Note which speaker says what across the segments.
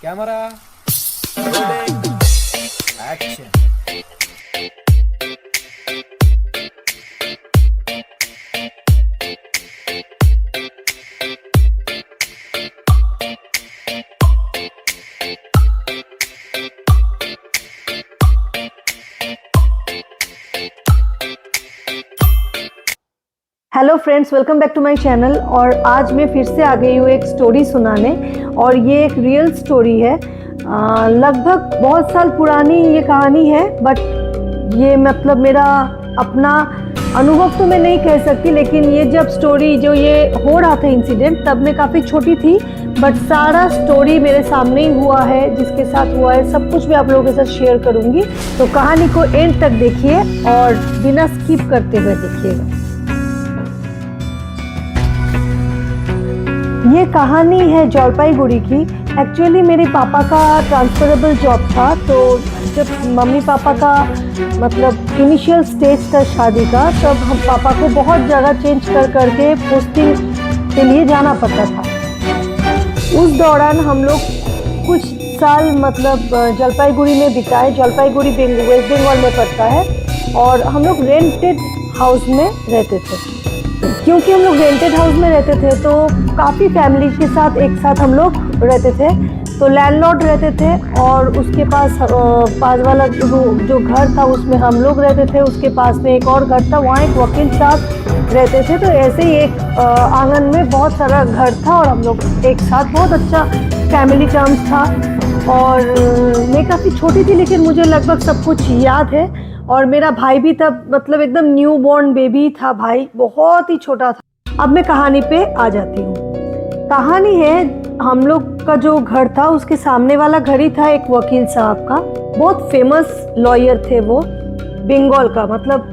Speaker 1: Camera rolling action.
Speaker 2: Hello friends, welcome back to my channel. और आज मैं फिर से आ गई हूँ एक स्टोरी सुनाने, और ये एक रियल स्टोरी है। लगभग बहुत साल पुरानी ये कहानी है, बट ये मतलब मेरा अपना अनुभव तो मैं नहीं कह सकती, लेकिन ये जब स्टोरी जो ये हो रहा था इंसिडेंट, तब मैं काफ़ी छोटी थी, बट सारा स्टोरी मेरे सामने ही हुआ है। जिसके साथ हुआ है सब कुछ मैं आप लोगों के साथ शेयर करूँगी, तो कहानी को एंड तक देखिए और बिना स्किप करते हुए देखिएगा। ये कहानी है जलपाईगुड़ी की। एक्चुअली मेरे पापा का ट्रांसफरेबल जॉब था, तो जब मम्मी पापा का मतलब इनिशियल स्टेज था शादी का, तब हम पापा को बहुत जगह चेंज कर करके पोस्टिंग के लिए जाना पड़ता था। उस दौरान हम लोग कुछ साल मतलब जलपाईगुड़ी में बिताए। जलपाईगुड़ी वेस्ट बंगाल में पड़ता है, और हम लोग रेंटेड हाउस में रहते थे। क्योंकि हम लोग रेंटेड हाउस में रहते थे, तो काफ़ी फैमिली के साथ एक साथ हम लोग रहते थे। तो लैंडलॉर्ड रहते थे, और उसके पास वाला जो घर था उसमें हम लोग रहते थे। उसके पास में एक और घर था, वहाँ एक वकील साहब रहते थे। तो ऐसे ही एक आंगन में बहुत सारा घर था, और हम लोग एक साथ बहुत अच्छा फैमिली टर्म्स था। और मैं काफ़ी छोटी थी, लेकिन मुझे लगभग सब कुछ याद है। और मेरा भाई भी तब मतलब एकदम न्यू बॉर्न बेबी था, भाई बहुत ही छोटा था। अब मैं कहानी पे आ जाती हूँ। कहानी है, हम लोग का जो घर था उसके सामने वाला घर ही था एक वकील साहब का। बहुत फेमस लॉयर थे वो, बंगाल का मतलब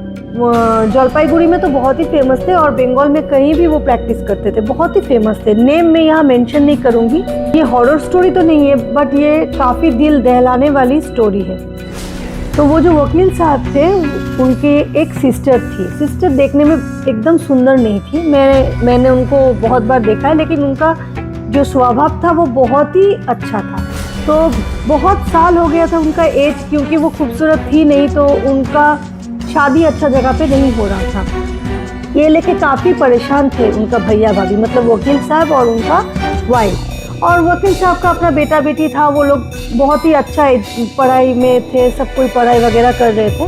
Speaker 2: जलपाईगुड़ी में तो बहुत ही फेमस थे, और बंगाल में कहीं भी वो प्रैक्टिस करते थे, बहुत ही फेमस थे। नेम मैं यहाँ मेंशन नहीं करूँगी। ये हॉरर स्टोरी तो नहीं है, बट ये काफ़ी दिल दहलाने वाली स्टोरी है। तो वो जो वकील साहब थे, उनके एक सिस्टर थी। सिस्टर देखने में एकदम सुंदर नहीं थी, मैंने उनको बहुत बार देखा है, लेकिन उनका जो स्वभाव था वो बहुत ही अच्छा था। तो बहुत साल हो गया था उनका एज, क्योंकि वो खूबसूरत थी नहीं, तो उनका शादी अच्छा जगह पे नहीं हो रहा था। ये लेके काफ़ी परेशान थे उनका भैया भाभी, मतलब वकील साहब और उनका वाइफ। और वकील साहब का अपना बेटा बेटी था, वो लोग बहुत ही अच्छा पढ़ाई में थे, सब कोई पढ़ाई वगैरह कर रहे थे।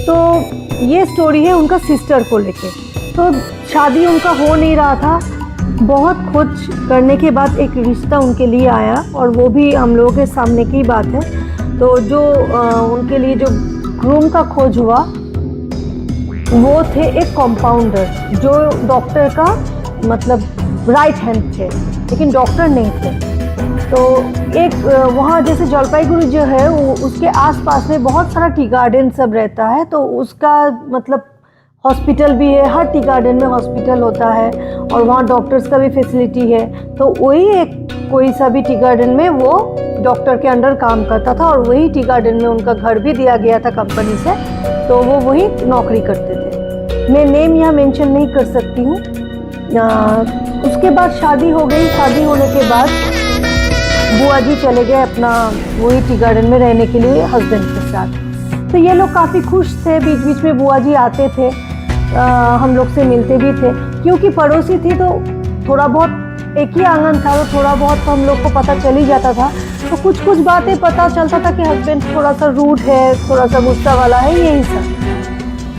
Speaker 2: तो ये स्टोरी है उनका सिस्टर को लेके। तो शादी उनका हो नहीं रहा था। बहुत खोज करने के बाद एक रिश्ता उनके लिए आया, और वो भी हम लोगों के सामने की बात है। तो जो उनके लिए जो ग्रूम का खोज हुआ, वो थे एक कंपाउंडर, जो डॉक्टर का मतलब राइट हैंड थे, लेकिन डॉक्टर नहीं थे। तो एक वहाँ जैसे जलपाईगुड़ी जो है, उसके आसपास में बहुत सारा टी गार्डन सब रहता है। तो उसका मतलब हॉस्पिटल भी है, हर टी गार्डन में हॉस्पिटल होता है, और वहाँ डॉक्टर्स का भी फैसिलिटी है। तो वही एक कोई सा भी टी गार्डन में वो डॉक्टर के अंडर काम करता था, और वही टी गार्डन में उनका घर भी दिया गया था कंपनी से, तो वो वही नौकरी करते थे। मैं नेम यहाँ मेंशन नहीं कर सकती हूँ। उसके बाद शादी हो गई। शादी होने के बाद बुआ जी चले गए अपना वही टी गार्डन में रहने के लिए हस्बैंड के साथ। तो ये लोग काफ़ी खुश थे। बीच बीच में बुआ जी आते थे, हम लोग से मिलते भी थे, क्योंकि पड़ोसी थी, तो थोड़ा बहुत एक ही आंगन था, तो थोड़ा बहुत तो हम लोग को पता चल ही जाता था। तो कुछ कुछ बातें पता चलता था कि हस्बैंड थोड़ा सा रूड है, थोड़ा सा गुस्सा वाला है, यही सब।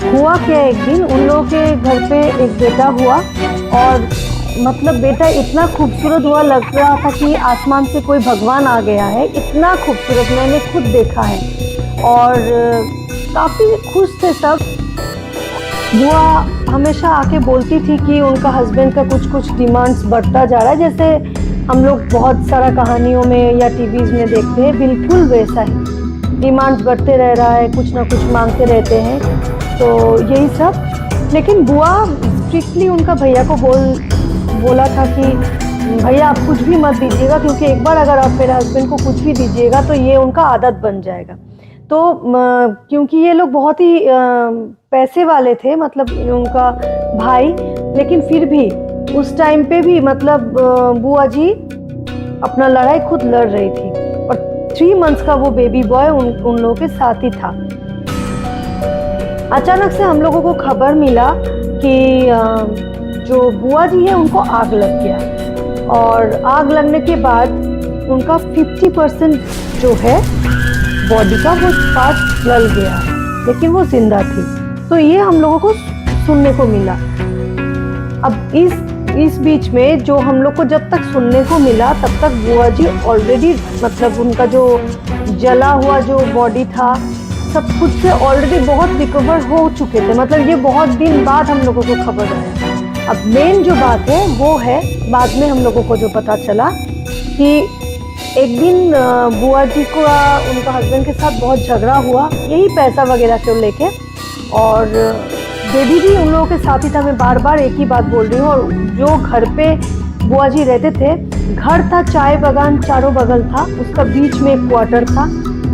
Speaker 2: हुआ क्या, एक दिन उन लोगों के घर पे एक बेटा हुआ, और मतलब बेटा इतना खूबसूरत हुआ, लग रहा था कि आसमान से कोई भगवान आ गया है। इतना खूबसूरत मैंने खुद देखा है, और काफ़ी खुश थे सब। बुआ हमेशा आके बोलती थी कि उनका हस्बैंड का कुछ कुछ डिमांड्स बढ़ता जा रहा है, जैसे हम लोग बहुत सारा कहानियों में या टीवीज़ में देखते हैं, बिल्कुल वैसा ही डिमांड्स बढ़ते रह रहा है, कुछ ना कुछ मांगते रहते हैं। तो यही सब। लेकिन बुआ स्ट्रिक्टली उनका भैया को बोला था कि भैया आप कुछ भी मत दीजिएगा, क्योंकि एक बार अगर आप मेरे हस्बैंड को कुछ भी दीजिएगा तो ये उनका आदत बन जाएगा। तो क्योंकि ये लोग बहुत ही पैसे वाले थे, मतलब उनका भाई, लेकिन फिर भी उस टाइम पे भी मतलब बुआ जी अपना लड़ाई खुद लड़ रही थी। 3 मंथ्स का वो बेबी बॉय उन लोगों के साथ ही था। अचानक से हम लोगों को खबर मिला कि जो बुआ जी है उनको आग लग गया, और आग लगने के बाद उनका 50% जो है बॉडी का वो पार्ट जल गया, लेकिन वो जिंदा थी। तो ये हम लोगों को सुनने को मिला। अब इस बीच में जो हम लोग को जब तक सुनने को मिला तब तक बुआ जी ऑलरेडी मतलब उनका जो जला हुआ जो बॉडी था सब कुछ से ऑलरेडी बहुत रिकवर हो चुके थे। मतलब ये बहुत दिन बाद हम लोगों को खबर आया। अब मेन जो बात है वो है, बाद में हम लोगों को जो पता चला कि एक दिन बुआ जी को उनका हस्बैंड के साथ बहुत झगड़ा हुआ, यही पैसा वगैरह को लेके, और बेबी भी उन लोगों के साथ ही था। मैं बार बार एक ही बात बोल रही हूँ। और जो घर पे बुआ जी रहते थे, घर था, चाय बागान चारों बगल था, उसका बीच में एक क्वार्टर था।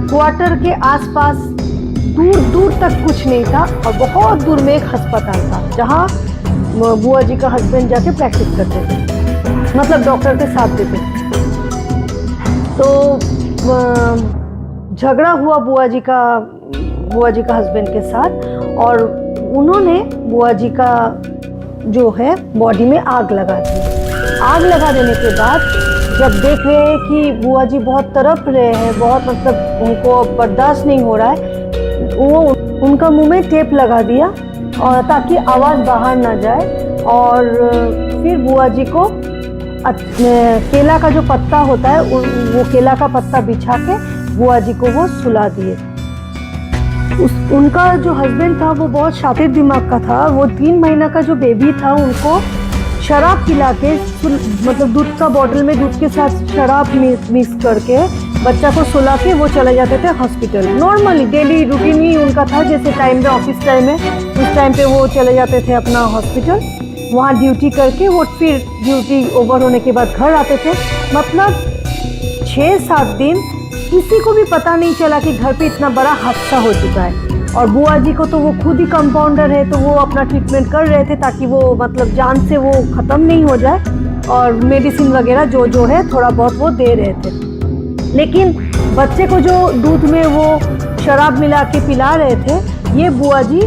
Speaker 2: क्वार्टर के आसपास दूर दूर तक कुछ नहीं था, और बहुत दूर में एक अस्पताल था जहाँ बुआ जी का हस्बैंड जाके प्रैक्टिस करते थे, मतलब डॉक्टर के साथ देते थे। तो झगड़ा हुआ बुआ जी का हस्बैंड के साथ, और उन्होंने बुआ जी का जो है बॉडी में आग लगा दी। आग लगा देने के बाद जब देख रहे हैं कि बुआ जी बहुत तड़प रहे हैं, बहुत मतलब उनको बर्दाश्त नहीं हो रहा है, वो उनका मुंह में टेप लगा दिया और ताकि आवाज़ बाहर ना जाए। और फिर बुआ जी को केला का जो पत्ता होता है वो केला का पत्ता बिछा के बुआ जी को वो सुला दिए। उनका जो हस्बैंड था वो बहुत शातिर दिमाग का था। वो 3 महीना का जो बेबी था उनको शराब पिला के, मतलब दूध का बोतल में दूध के साथ शराब मिक्स करके बच्चा को सुला के वो चले जाते थे हॉस्पिटल। नॉर्मली डेली रूटीन ही उनका था, जैसे टाइम पे ऑफिस टाइम है उस टाइम पे वो चले जाते थे अपना हॉस्पिटल, वहाँ ड्यूटी करके वो फिर ड्यूटी ओवर होने के बाद घर आते थे। मतलब 6-7 दिन किसी को भी पता नहीं चला कि घर पे इतना बड़ा हादसा हो चुका है। और बुआ जी को तो वो खुद ही कंपाउंडर है, तो वो अपना ट्रीटमेंट कर रहे थे ताकि वो मतलब जान से वो ख़त्म नहीं हो जाए, और मेडिसिन वगैरह जो है थोड़ा बहुत वो दे रहे थे। लेकिन बच्चे को जो दूध में वो शराब मिला के पिला रहे थे, ये बुआ जी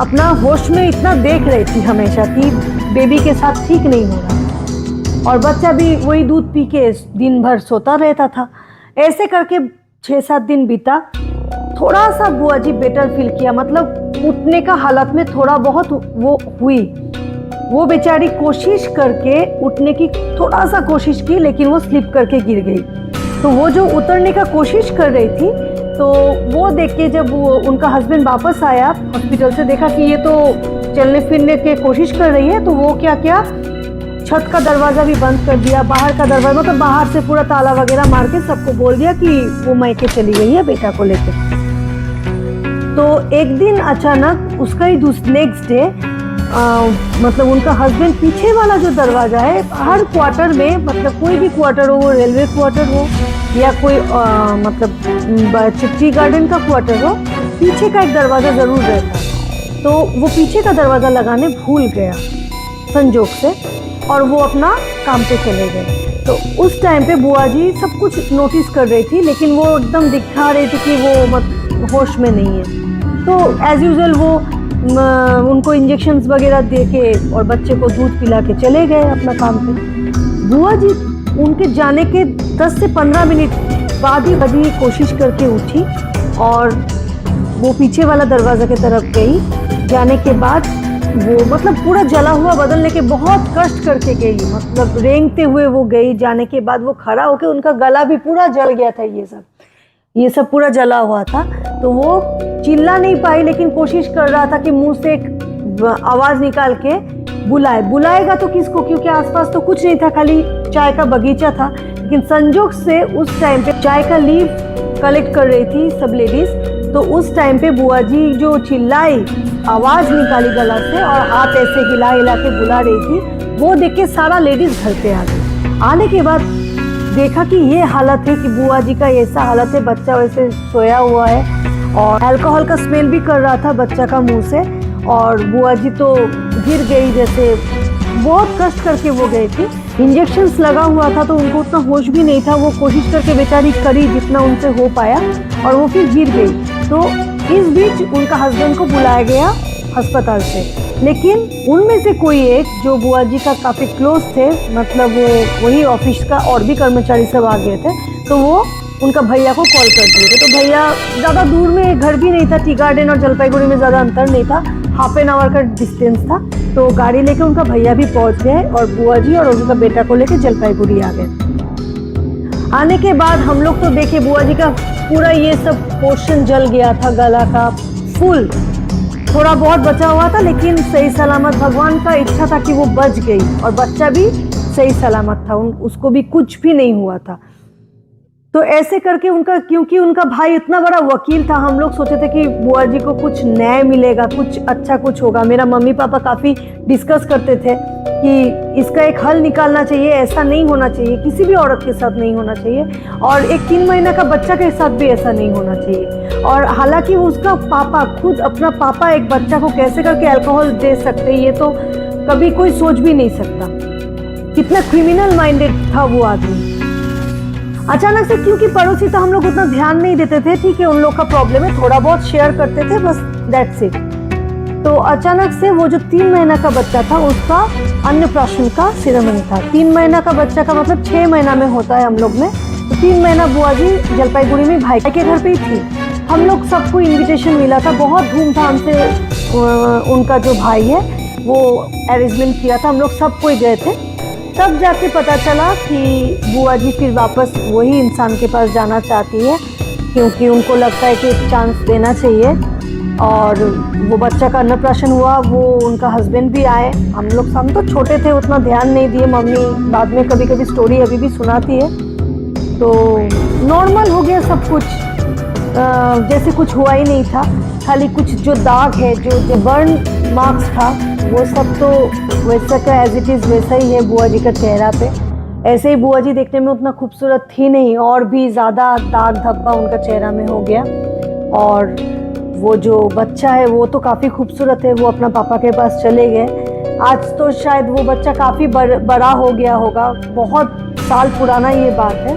Speaker 2: अपना होश में इतना देख रही थी हमेशा कि बेबी के साथ ठीक नहीं हो रहा, और बच्चा भी वही दूध पी के दिन भर सोता रहता था। ऐसे करके 6-7 दिन बीता। थोड़ा सा बुआ जी बेटर फील किया, मतलब उठने का हालत में थोड़ा बहुत वो हुई। वो बेचारी कोशिश करके उठने की थोड़ा सा कोशिश की, लेकिन वो स्लिप करके गिर गई। तो वो जो उतरने का कोशिश कर रही थी, तो वो देख के जब उनका हस्बैंड वापस आया हॉस्पिटल से, देखा कि ये तो चलने फिरने की कोशिश कर रही है, तो वो क्या छत का दरवाज़ा भी बंद कर दिया, बाहर का दरवाज़ा, मतलब बाहर से पूरा ताला वगैरह मार के सबको बोल दिया कि वो मायके चली गई है बेटा को लेकर। तो एक दिन अचानक उसका ही नेक्स्ट डे मतलब उनका हस्बैंड पीछे वाला जो दरवाज़ा है, हर क्वार्टर में, मतलब कोई भी क्वार्टर हो, रेलवे क्वार्टर हो या कोई मतलब चिट्ठी गार्डन का क्वार्टर हो, पीछे का एक दरवाज़ा ज़रूर रहता है। तो वो पीछे का दरवाज़ा लगाने भूल गया संजोग से, और वो अपना काम पे चले गए। तो उस टाइम पे बुआ जी सब कुछ नोटिस कर रही थी, लेकिन वो एकदम दिखा रही थी कि वो होश में नहीं है। तो एज यूजुअल वो उनको इंजेक्शंस वगैरह दे के और बच्चे को दूध पिला के चले गए अपना काम पे। बुआ जी उनके जाने के 10 से 15 मिनट बाद ही कोशिश करके उठी, और वो पीछे वाला दरवाज़ा की तरफ गई। जाने के बाद वो मतलब पूरा जला हुआ बदन लेके बहुत कष्ट करके गई, मतलब रेंगते हुए वो गई। जाने के बाद वो खड़ा होके, उनका गला भी पूरा जल गया था, ये सब पूरा जला हुआ था। तो वो चिल्ला नहीं पाई, लेकिन कोशिश कर रहा था कि मुंह से एक आवाज़ निकाल के बुलाएगा तो किसको, क्योंकि आसपास तो कुछ नहीं था, खाली चाय का बगीचा था। लेकिन संजोग से उस टाइम पे चाय का लीव कलेक्ट कर रही थी सब लेडीज। तो उस टाइम पे बुआ जी जो चिल्लाई, आवाज़ निकाली गला से और हाथ ऐसे हिला हिला के बुला रही थी, वो देख के सारा लेडीज घर पे आ गई। आने के बाद देखा कि ये हालत है कि बुआ जी का ऐसा हालत है, बच्चा वैसे सोया हुआ है और अल्कोहल का स्मेल भी कर रहा था बच्चा का मुंह से, और बुआ जी तो गिर गई, जैसे बहुत कष्ट करके वो गई थी। इंजेक्शंस लगा हुआ था तो उनको उतना होश भी नहीं था, वो कोशिश करके बेचारी करी जितना उनसे हो पाया और वो फिर गिर गई। तो इस बीच उनका हस्बैंड को बुलाया गया अस्पताल से, लेकिन उनमें से कोई एक जो बुआ जी का काफ़ी क्लोज थे, मतलब वो वही ऑफिस का और भी कर्मचारी सब आ गए थे, तो वो उनका भैया को कॉल कर दिए थे। तो भैया ज़्यादा दूर में घर भी नहीं था, टी गार्डन और जलपाईगुड़ी में ज़्यादा अंतर नहीं था, हाफ एन आवर का डिस्टेंस था। तो गाड़ी लेके उनका भैया भी पहुंच गए और बुआ जी और उनका बेटा को लेके जलपाईगुड़ी आ गए। आने के बाद हम लोग तो देखे बुआ जी का पूरा ये सब पोर्शन जल गया था, गला का फुल, थोड़ा बहुत बचा हुआ था, लेकिन सही सलामत भगवान का इच्छा था कि वो बच गई और बच्चा भी सही सलामत था, उसको भी कुछ भी नहीं हुआ था। तो ऐसे करके उनका, क्योंकि उनका भाई इतना बड़ा वकील था, हम लोग सोचे थे कि बुआ जी को कुछ न्याय मिलेगा, कुछ अच्छा कुछ होगा। मेरा मम्मी पापा काफ़ी डिस्कस करते थे कि इसका एक हल निकालना चाहिए, ऐसा नहीं होना चाहिए, किसी भी औरत के साथ नहीं होना चाहिए और एक 3 महीना का बच्चा के साथ भी ऐसा नहीं होना चाहिए। और हालांकि उसका पापा, खुद अपना पापा एक बच्चा को कैसे करके अल्कोहल दे सकते, ये तो कभी कोई सोच भी नहीं सकता। कितना क्रिमिनल माइंडेड था वो आदमी। अचानक से, क्योंकि पड़ोसी तो हम लोग उतना ध्यान नहीं देते थे, ठीक है उन लोग का प्रॉब्लम है, थोड़ा बहुत शेयर करते थे बस, दैट्स इट। तो अचानक से वो जो 3 महीना का बच्चा था उसका अन्नप्राशन का सेरेमनी था। 3 महीना का बच्चा का मतलब 6 महीना में होता है हम लोग में। तो 3 महीना बुआ जी जलपाईगुड़ी में भाई के घर पे ही थी। हम लोग सबको इन्विटेशन मिला था, बहुत धूमधाम से उनका जो भाई है वो अरेंजमेंट किया था, हम लोग सब कोई गए थे। तब जाके पता चला कि बुआ जी फिर वापस वही इंसान के पास जाना चाहती है, क्योंकि उनको लगता है कि एक चांस देना चाहिए। और वो बच्चा का अन्नप्राशन हुआ, वो उनका हस्बैंड भी आए। हम तो छोटे थे, उतना ध्यान नहीं दिए। मम्मी बाद में कभी कभी स्टोरी अभी भी सुनाती है। तो नॉर्मल हो गया सब कुछ, जैसे कुछ हुआ ही नहीं था। खाली कुछ जो दाग है, जो बर्न मार्क्स था, वो सब तो वैसा का एज इट इज़ वैसा ही है बुआ जी का चेहरा पे। ऐसे ही बुआ जी देखने में उतना खूबसूरत थी नहीं, और भी ज़्यादा दाग धब्बा उनका चेहरा में हो गया। और वो जो बच्चा है वो तो काफ़ी खूबसूरत है, वो अपना पापा के पास चले गए। आज तो शायद वो बच्चा काफ़ी बड़ा हो गया होगा, बहुत साल पुराना ये बात है,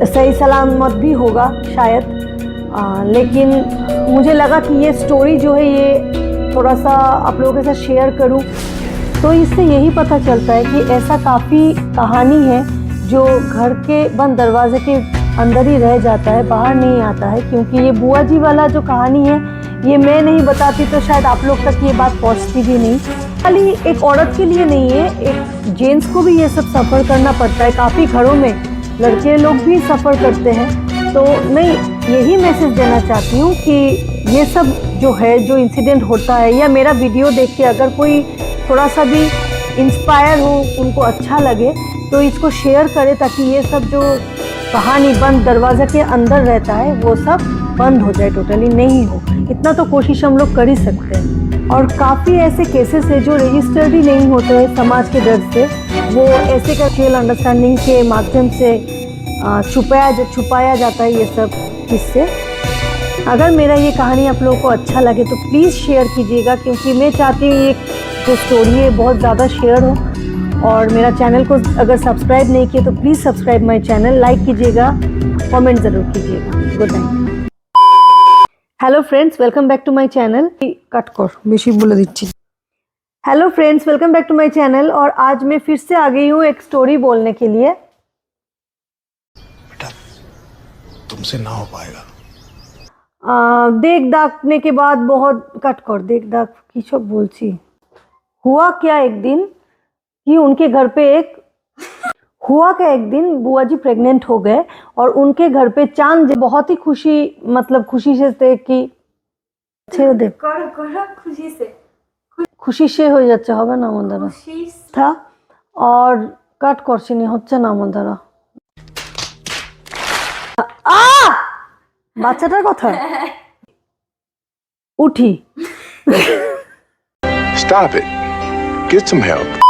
Speaker 2: सही सलामत भी होगा शायद। लेकिन मुझे लगा कि ये स्टोरी जो है ये थोड़ा सा आप लोगों के साथ शेयर करूं, तो इससे यही पता चलता है कि ऐसा काफ़ी कहानी है जो घर के बंद दरवाजे के अंदर ही रह जाता है, बाहर नहीं आता है। क्योंकि ये बुआ जी वाला जो कहानी है, ये मैं नहीं बताती तो शायद आप लोग तक ये बात पहुंचती भी नहीं। खाली एक औरत के लिए नहीं है, एक जेंट्स को भी ये सब सफ़र करना पड़ता है। काफ़ी घरों में लड़के लोग भी सफ़र करते हैं। तो मैं यही मैसेज देना चाहती हूँ कि ये सब जो है, जो इंसिडेंट होता है, या मेरा वीडियो देख के अगर कोई थोड़ा सा भी इंस्पायर हो, उनको अच्छा लगे, तो इसको शेयर करें, ताकि ये सब जो कहानी बंद दरवाजे के अंदर रहता है वो सब बंद हो जाए, टोटली नहीं हो। इतना तो कोशिश हम लोग कर ही सकते हैं। और काफ़ी ऐसे केसेस है जो रजिस्टर्ड ही नहीं होते हैं समाज के डर से, वो ऐसे का म्यूचुअल अंडरस्टैंडिंग के माध्यम से छुपाया जाता है ये सब किस्से। अगर मेरा ये कहानी आप लोगों को अच्छा लगे तो प्लीज़ शेयर कीजिएगा, क्योंकि मैं चाहती हूँ ये जो स्टोरी है बहुत ज़्यादा शेयर हो। और मेरा चैनल को अगर सब्सक्राइब नहीं किए तो please subscribe my channel, like कीजिएगा, कमेंट ज़रूर कीजिएगा। Good night. Hello friends, welcome back to my channel. Cut कर, बेशी बोले दीजिए। Hello friends, welcome back to my channel. और आज मैं फिर से आ गई हूँ एक स्टोरी बोलने के लिए।
Speaker 1: बेटा, तुमसे ना हो पाएगा।
Speaker 2: देख दाखने के बाद बहुत कट कर, देख दाख की सब बोलची। हुआ क्या एक दिन कि उनके घर पे एक दिन बुआ जी प्रेग्नेंट हो गए और उनके घर पे चांद, बहुत ही खुशी से थे कि खुशी से हो যাচ্ছে হবে না আমার দ্বারা था। और কাট করছি নি, হচ্ছে না আমার দ্বারা। বাচ্চাটার কথা উঠি।
Speaker 3: Stop it. Get some help.